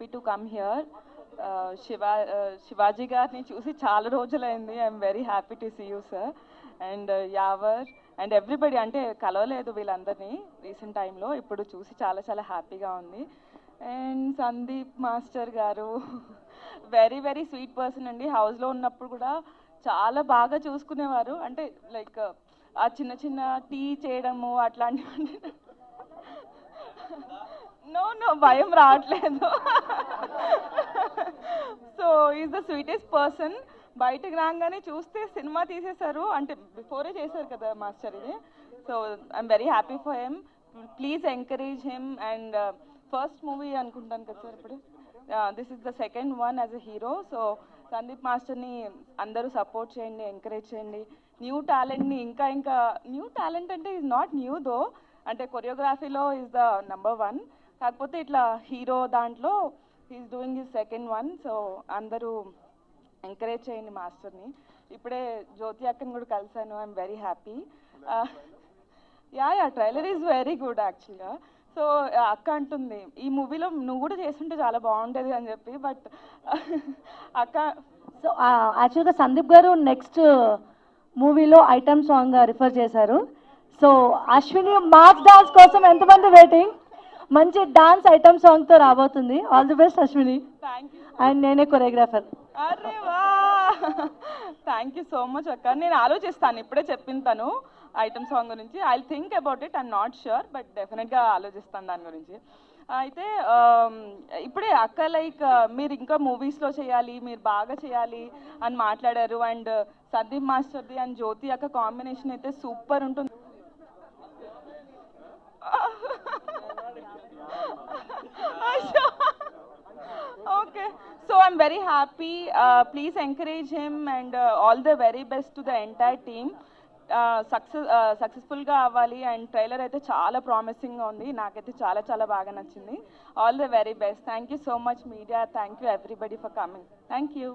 Happy to come here. Shivaji గారిని చూసి చాలా రోజులైంది. I'm very happy to see you sir. And Yawar and everybody, అంటే కలవలేదు వీళ్ళందరినీ రీసెంట్ టైంలో, ఇప్పుడు చూసి చాలా చాలా హ్యాపీగా ఉంది. అండ్ సందీప్ మాస్టర్ గారు వెరీ వెరీ స్వీట్ పర్సన్ అండి. హౌస్లో ఉన్నప్పుడు కూడా చాలా బాగా చూసుకునేవారు. అంటే లైక్ ఆ చిన్న చిన్న టీ చేయడము అట్లాంటివన్నీ. నో నో, భయం రావట్లేదు. So is the sweetest person. బయటకు రాగానే చూస్తే సినిమా తీసేశారు, అంటే బిఫోరే చేశారు కదా మాస్టర్ ఇది. So I'm very happy for him. Please encourage him. And first movie అనుకుంటాను కదా సార్ ఇప్పుడు. This is the second one as a hero. So Sandeep మాస్టర్ని అందరూ సపోర్ట్ చేయండి, ఎంకరేజ్ చేయండి. న్యూ టాలెంట్ని ఇంకా ఇంకా న్యూ టాలెంట్ అంటే ఈజ్ నాట్ న్యూ దో, అంటే కొరియోగ్రఫీలో ఈజ్ ద నంబర్ 1. కాకపోతే ఇట్లా హీరో దాంట్లో he's doing his second one. So అందరూ ఎంకరేజ్ చేయండి మాస్టర్ని. ఇప్పుడే జ్యోతి అక్కని కూడా కలిసాను. I'm very happy. Yeah trailer is very good యాక్చువల్గా. సో అక్క అంటుంది ఈ మూవీలో నువ్వు కూడా చేస్తుంటే చాలా బాగుంటుంది అని చెప్పి. బట్ అక్క, సో యాక్చువల్గా సందీప్ గారు నెక్స్ట్ మూవీలో ఐటమ్ సాంగ్ రిఫర్ చేశారు. సో అశ్విని మాస్ డాన్స్ కోసం ఎంతమంది వెయిటింగ్? మంచి డాన్స్ ఐటమ్ సాంగ్తో రాబోతుంది. All the best Ashwini. Thank you. And నేనే కొరియోగ్రాఫర్. అరే వా, థ్యాంక్ యూ సో మచ్ అక్క. నేను ఆలోచిస్తాను, ఇప్పుడే చెప్పింది తను ఐటమ్ సాంగ్ గురించి. I think about it. I'm not sure, but డెఫినెట్గా ఆలోచిస్తాను దాని గురించి. అయితే ఇప్పుడే అక్క లైక్ మీరు ఇంకా మూవీస్లో చేయాలి, మీరు బాగా చేయాలి అని మాట్లాడారు. అండ్ సందీప్ మాస్టర్ది అండ్ జ్యోతి అక్క కాంబినేషన్ అయితే సూపర్ ఉంటుంది. Okay, so I'm very happy. Please encourage him and all the very best to the entire team. సక్సెస్ఫుల్గా అవ్వాలి. అండ్ ట్రైలర్ అయితే చాలా ప్రామిసింగ్గా ఉంది, నాకైతే చాలా చాలా బాగా నచ్చింది. All the very best. Thank you so much media. Thank you everybody for coming. Thank you.